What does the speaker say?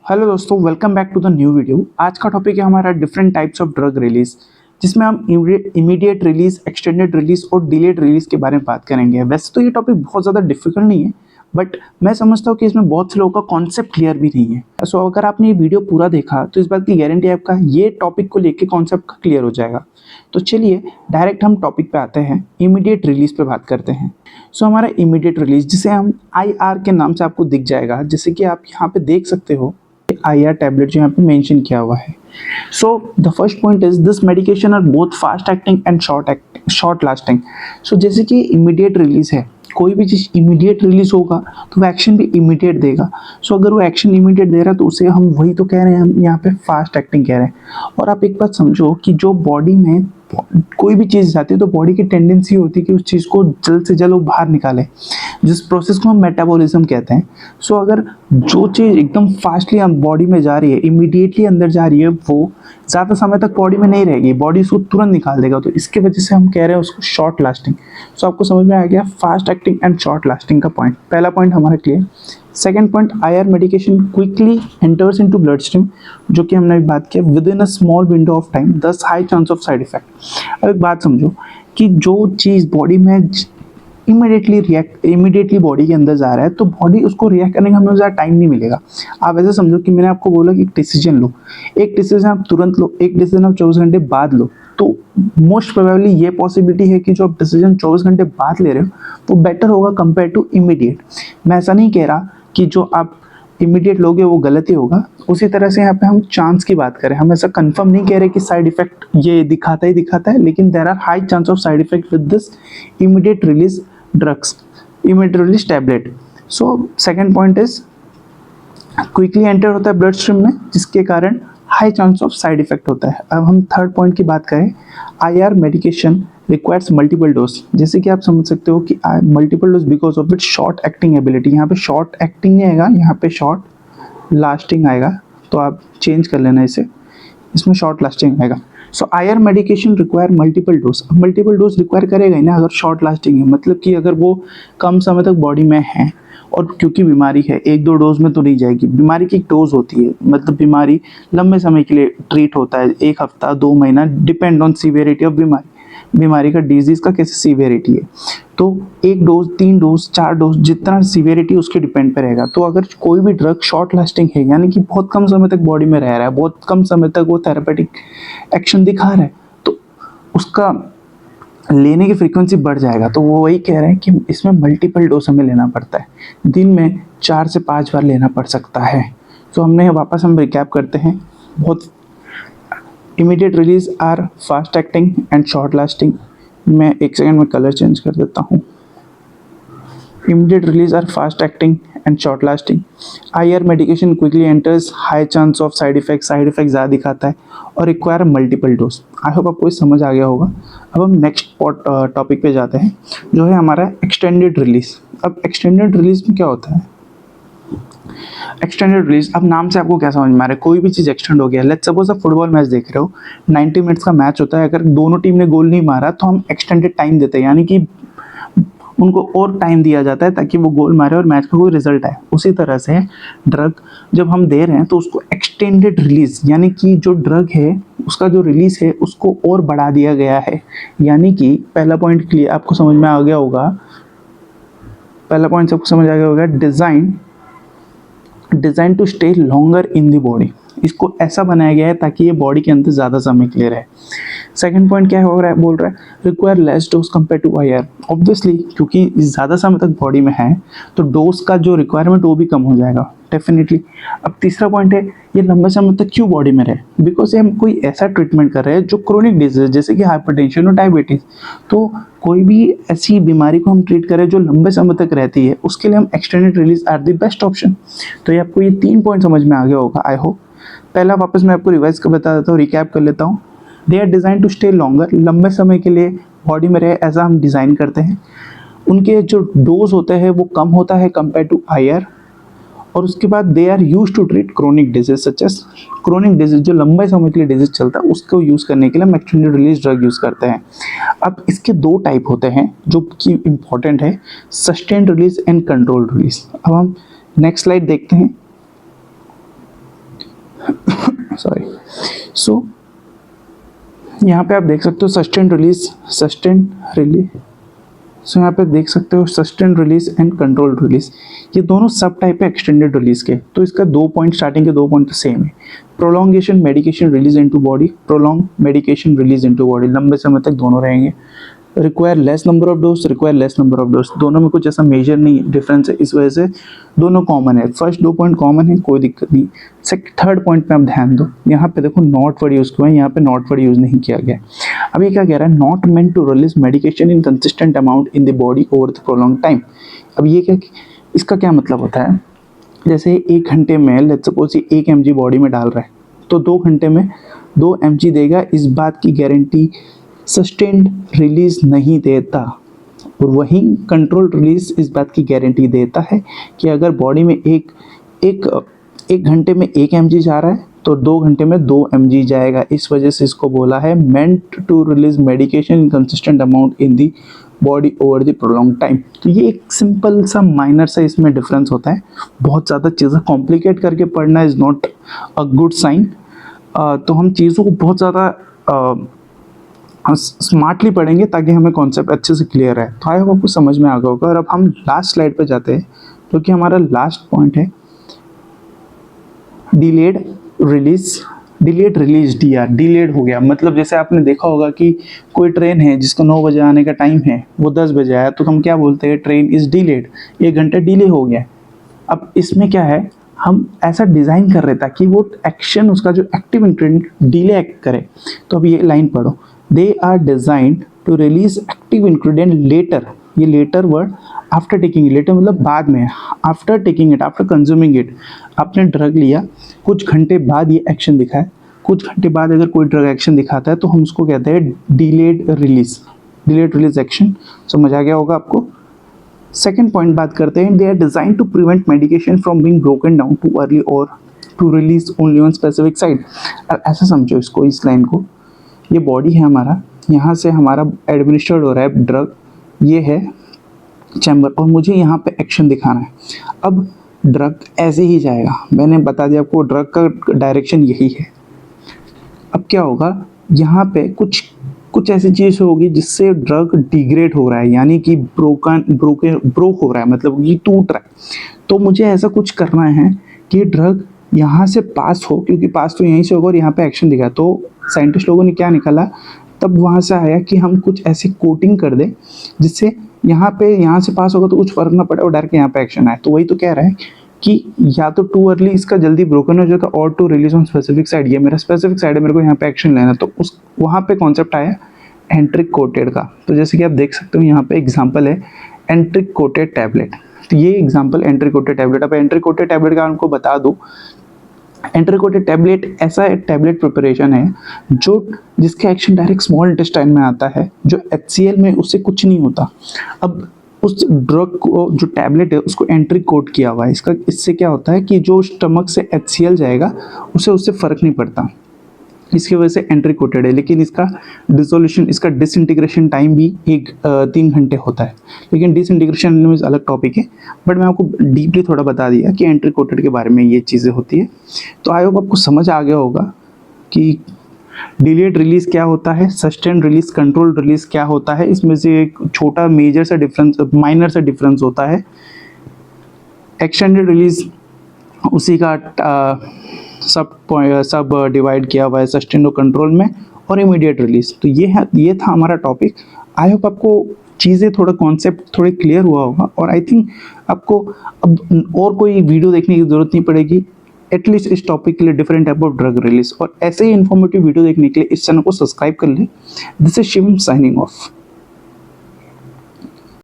Hello दोस्तों, welcome back to the new video. आज का टॉपिक है हमारा different types of drug release, जिसमें हम इमीडिएट रिलीज, एक्सटेंडेड रिलीज और डिलेड रिलीज के बारे में बात करेंगे। वैसे तो ये टॉपिक बहुत ज़्यादा डिफिकल्ट नहीं है, बट मैं समझता हूँ कि इसमें बहुत से लोगों का कॉन्सेप्ट क्लियर भी नहीं है। सो अगर आपने ये वीडियो पूरा देखा तो इस बात की गारंटी है आपका ये टॉपिक को लेके कॉन्सेप्ट क्लियर हो जाएगा। तो चलिए डायरेक्ट हम टॉपिक पे आते हैं, इमीडिएट रिलीज पे बात करते हैं। सो हमारा इमीडिएट रिलीज, जिसे हम IR के नाम से आपको दिख जाएगा, जैसे कि आप यहाँ पे देख सकते हो IR टैबलेट जो यहाँ पे मेंशन किया हुआ है। So the first point is this medication are both fast acting and short lasting. So जैसे कि इमीडिएट रिलीज है, कोई भी चीज़ इमीडिएट रिलीज होगा तो वो एक्शन भी इमीडिएट देगा। सो अगर वो एक्शन इमीडिएट दे रहा है तो उसे हम वही तो कह रहे हैं, हम यहाँ पे फास्ट एक्टिंग कह रहे हैं। और आप एक बात समझो कि जो बॉडी में कोई भी चीज़ जाती है तो बॉडी की टेंडेंसी होती है कि उस चीज़ को जल्द से जल्द वो बाहर निकाले, जिस प्रोसेस को हम मेटाबॉलिज्म कहते हैं। सो अगर जो चीज़ एकदम फास्टली हम बॉडी में जा रही है, इमीडिएटली अंदर जा रही है, वो ज़्यादा समय तक बॉडी में नहीं रहेगी, बॉडी उसको तुरंत निकाल देगा। तो इसके वजह से हम कह रहे हैं उसको शॉर्ट लास्टिंग। सो आपको समझ में आ गया fast acting and short lasting का पॉइंट। पहला पॉइंट हमारा clear. Second point, IR medication quickly enters into blood stream, जो कि हमने बात किया, within a small window of time, thus high chance of side effect. अब एक बात समझो कि जो चीज़ बॉडी में इमीडिएटली बॉडी के अंदर जा रहा है तो बॉडी उसको रिएक्ट करने का हमें ज़्यादा टाइम नहीं मिलेगा। आप ऐसे समझो कि मैंने आपको बोला कि एक डिसीजन लो, एक डिसीजन आप तुरंत लो, एक डिसीजन आप 24 घंटे बाद लो, तो मोस्ट प्रोबेबली ये पॉसिबिलिटी है कि जो आप डिसीजन 24 घंटे बाद ले रहे हो वो बेटर होगा कंपेयर टू इमीडिएट। मैं ऐसा नहीं कह रहा कि जो आप इमीडिएट लोगे वो गलत ही होगा। उसी तरह से यहाँ पे हम चांस की बात करें, हम ऐसा कंफर्म नहीं कह रहे कि साइड इफेक्ट ये दिखाता ही दिखाता है, लेकिन there are high chance of side effect with this immediate release drugs, immediate release tablet. So second point is quickly enter होता है ब्लड स्ट्रीम में, जिसके कारण high chance of side effect होता है। अब हम थर्ड पॉइंट की बात करें, IR medication requires multiple dose. जैसे कि आप समझ सकते हो कि multiple dose because of it short acting ability. यहाँ पे शॉर्ट एक्टिंग नहीं आएगा, यहाँ पे शॉर्ट लास्टिंग आएगा, तो आप चेंज कर लेना इसे, इसमें शॉर्ट लास्टिंग आएगा। सो IR medication require multiple dose. अब मल्टीपल डोज रिक्वायर करेगा ही ना अगर शॉर्ट लास्टिंग है, मतलब कि अगर वो कम समय तक बॉडी में है, और क्योंकि बीमारी है एक दो डोज में तो नहीं जाएगी, बीमारी की एक डोज होती है, मतलब बीमारी लंबे समय के लिए ट्रीट होता है, एक हफ्ता 2 महीना, डिपेंड ऑन सीवियरिटी ऑफ बीमारी का, डिजीज का कैसे सीवियरिटी है। तो एक डोज, 3 डोज, 4 डोज, जितना सीवियरिटी उसके डिपेंड पे रहेगा। तो अगर कोई भी ड्रग शॉर्ट लास्टिंग है, यानी कि बहुत कम समय तक बॉडी में रह रहा है, बहुत कम समय तक वो थेरेपेटिक एक्शन दिखा रहा है, तो उसका लेने की फ्रीक्वेंसी बढ़ जाएगा। तो वो वही कह रहे हैं कि इसमें मल्टीपल डोज हमें लेना पड़ता है, दिन में 4 से 5 बार लेना पड़ सकता है। तो हमने वापस हम रिकैप करते हैं, बहुत immediate release are fast acting and short lasting. मैं एक सेकेंड में कलर चेंज कर देता हूँ। Immediate release are fast acting and short lasting. IR medication quickly enters, high chance of side effect ज़्यादा दिखाता है, और require multiple dose. I hope आपको समझ आ गया होगा। अब हम नेक्स्ट टॉपिक पे जाते हैं, जो है हमारा एक्सटेंडेड रिलीज। अब एक्सटेंडेड रिलीज में क्या होता है? एक्सटेंडेड रिलीज, अब नाम से आपको क्या समझ में आ रहा है? कोई भी चीज़ एक्सटेंड हो गया। लेट्स सपोज आप फुटबॉल मैच देख रहे हो, 90 मिनट्स का मैच होता है, अगर दोनों टीम ने गोल नहीं मारा तो हम एक्सटेंडेड टाइम देते हैं, यानी कि उनको और टाइम दिया जाता है ताकि वो गोल मारे और मैच का कोई रिजल्ट आए। उसी तरह से ड्रग जब हम दे रहे हैं तो उसको एक्सटेंडेड रिलीज, यानी कि जो ड्रग है उसका जो रिलीज है उसको और बढ़ा दिया गया है। यानी कि पहला पॉइंट क्लियर आपको समझ में आ गया होगा, पहला पॉइंट सबको समझ आ गया होगा, design to stay longer in the body. इसको ऐसा बनाया गया है ताकि ये बॉडी के अंदर ज़्यादा समय के लिए रहे। सेकंड पॉइंट क्या हो रहा है, बोल रहा है require less dose compare to IR। Obviously क्योंकि ज़्यादा समय तक बॉडी में है तो डोज का जो रिक्वायरमेंट वो भी कम हो जाएगा डेफिनेटली। अब तीसरा पॉइंट है, ये लंबे समय तक क्यों बॉडी में रहे? बिकॉज हम कोई ऐसा ट्रीटमेंट कर रहे हैं जो क्रोनिक डिजीज, जैसे कि हाइपरटेंशन और डायबिटीज़। तो कोई भी ऐसी बीमारी को हम ट्रीट करें जो लंबे समय तक रहती है, उसके लिए हम extended release are the best option. तो ये आपको ये 3 पॉइंट समझ में आ गया होगा आई होप। पहला वापस मैं आपको रिवाइज कर बता देता हूँ, रिकैप कर लेता हूँ। They are design to stay longer, लंबे समय के लिए बॉडी में रहे ऐसा हम डिज़ाइन करते हैं। उनके जो डोज होते हैं वो कम होता है कंपेयर टू IR। और उसके बाद they are use to treat chronic disease such as, chronic disease जो लंबे समय के लिए डिजीज चलता है उसको यूज़ करने के लिए हम एक्सटेंडेड रिलीज ड्रग यूज़ करते हैं। अब इसके 2 टाइप होते हैं जो कि इम्पॉर्टेंट है, sustained release and controlled release. अब हम नेक्स्ट स्लाइड देखते हैं। सॉरी। सो यहाँ पे आप देख सकते हो सस्टेन रिलीज, सो यहाँ पे देख सकते हो sustain release and control release, ये दोनों सब टाइप है एक्सटेंडेड रिलीज के। तो इसका 2 पॉइंट स्टार्टिंग के 2 पॉइंट तो सेम है। Prolongation medication release into body, prolong medication release into body, लंबे समय तक दोनों रहेंगे। Require less number of dose, require less number of dose, दोनों में कुछ ऐसा मेजर नहीं डिफरेंस है, इस वजह से दोनों कॉमन है। फर्स्ट 2 पॉइंट कॉमन है, कोई दिक्कत नहीं। थर्ड पॉइंट पे आप ध्यान दो, यहाँ पे देखो नॉट वर्ड यूज हुआ है, यहाँ पे नॉट वर्ड यूज नहीं किया गया। अब ये क्या कह रहा है, not meant to release medication in consistent amount in the body over the prolong time. अब ये क्या, इसका क्या मतलब होता है, जैसे 1 घंटे में लेट्स सपोज ये 1 mg बॉडी में डाल रहा है, तो 2 घंटे में 2 mg देगा, इस बात की गारंटी सस्टेन्ड रिलीज नहीं देता। और वहीं कंट्रोल रिलीज इस बात की गारंटी देता है कि अगर बॉडी में एक घंटे में 1 mg जा रहा है तो 2 घंटे में 2 mg जाएगा। इस वजह से इसको बोला है meant to release medication in consistent amount in the body over the prolong time. तो ये एक सिंपल सा माइनर सा इसमें डिफरेंस होता है। बहुत ज़्यादा चीज़ें कॉम्प्लिकेट करके पढ़ना is not a good sign. तो हम चीज़ों को बहुत ज़्यादा स्मार्टली पढ़ेंगे ताकि हमें कॉन्सेप्ट अच्छे से क्लियर है। तो आई होप आपको समझ में आ गया होगा। और अब हम लास्ट स्लाइड पे जाते हैं, जो कि हमारा लास्ट पॉइंट है delayed release. Delayed release DR, delayed हो गया मतलब जैसे आपने देखा होगा कि कोई ट्रेन है जिसको 9 बजे आने का टाइम है, वो 10 बजे आया, तो हम क्या बोलते हैं, ट्रेन इज डिलेड, 1 घंटा डिले हो गया। अब इसमें क्या है, हम ऐसा डिज़ाइन कर रहे ताकि वो एक्शन, उसका जो एक्टिव इंग्रेडिएंट डिले एक्ट करे। तो अब ये लाइन पढ़ो, they are designed to release active ingredient later, ये later word after taking, later मतलब बाद में, after taking it, after consuming it. आपने ड्रग लिया, कुछ घंटे बाद ये एक्शन दिखाए, कुछ घंटे बाद अगर कोई ड्रग एक्शन दिखाता है तो हम उसको कहते हैं delayed release, delayed release action. समझ आ गया होगा आपको। सेकेंड पॉइंट बात करते हैं, they are design to prevent medication from being broken down too early और to release only on specific side. ऐसा समझो इसको, इस लाइन को, ये बॉडी है हमारा, यहाँ से हमारा एडमिनिस्टर्ड हो रहा है ड्रग, ये है चैम्बर, और मुझे यहाँ पे एक्शन दिखाना है। अब ड्रग ऐसे ही जाएगा, मैंने बता दिया आपको ड्रग का डायरेक्शन यही है। अब क्या होगा, यहाँ पे कुछ ऐसी चीज़ होगी जिससे ड्रग डिग्रेड हो रहा है, यानी कि ब्रोक हो रहा है, मतलब ये टूट रहा है। तो मुझे ऐसा कुछ करना है कि ड्रग यहाँ से पास हो, क्योंकि पास तो यहीं से होगा और यहाँ पे एक्शन दिखा। तो साइंटिस्ट लोगों ने क्या निकाला, तब वहाँ से आया कि हम कुछ ऐसी कोटिंग कर दें जिससे यहाँ से पास होगा तो कुछ फर्क ना पड़े और डायरेक्ट यहाँ पे एक्शन आए। तो वही तो कह रहा है कि या तो टू अर्ली इसका जल्दी ब्रोकन हो जाता, और to release on specific side, ये मेरा स्पेसिफिक साइड है, मेरे को यहाँ पे एक्शन लेना। तो उस वहाँ पे कॉन्सेप्ट आया एंट्रिक कोटेड का। तो जैसे कि आप देख सकते हो यहाँ पे एग्जाम्पल है एंट्रिक कोटेड टैबलेट। तो ये एग्जाम्पल एंट्रिक कोटेड टैबलेट। अब एंट्रिक कोटेड टैबलेट का आपको बता दूँ, एंट्रिक कोटेड टैबलेट ऐसा एक टैबलेट प्रिपरेशन है जिसका एक्शन डायरेक्ट स्मॉल इंटेस्टाइन में आता है, जो HCl में उससे कुछ नहीं होता। अब उस ड्रग को, जो टैबलेट है, उसको एंट्रिक कोट किया हुआ है। इससे क्या होता है कि जो स्टमक से HCl जाएगा उससे फ़र्क नहीं पड़ता, इसकी वजह से एंट्रिक कोटेड है। लेकिन इसका डिसोल्यूशन, इसका डिसइंटीग्रेशन टाइम भी 3 घंटे होता है। लेकिन डिसइंटीग्रेशन में अलग टॉपिक है, बट मैं आपको डीपली थोड़ा बता दिया कि एंट्रिक कोटेड के बारे में ये चीज़ें होती है। तो आई होप आपको समझ आ गया होगा कि डिलेड रिलीज क्या होता है, सस्टेन रिलीज, कंट्रोल रिलीज क्या होता है। इसमें से एक छोटा मेजर सा डिफरेंस, माइनर सा डिफरेंस होता है। एक्सटेंडेड रिलीज उसी का सब डिवाइड किया हुआ है सस्टेन और कंट्रोल में, और इमीडिएट रिलीज। तो ये था हमारा टॉपिक। आई होप आपको चीज़ें, थोड़ा कॉन्सेप्ट थोड़े क्लियर हुआ होगा, और आई थिंक आपको अब और कोई वीडियो देखने की ज़रूरत नहीं पड़ेगी एटलीस्ट इस टॉपिक के लिए, different type of drug release. और ऐसे ही इन्फॉर्मेटिव वीडियो देखने के लिए इस चैनल को सब्सक्राइब कर लें। This is Shivam signing off.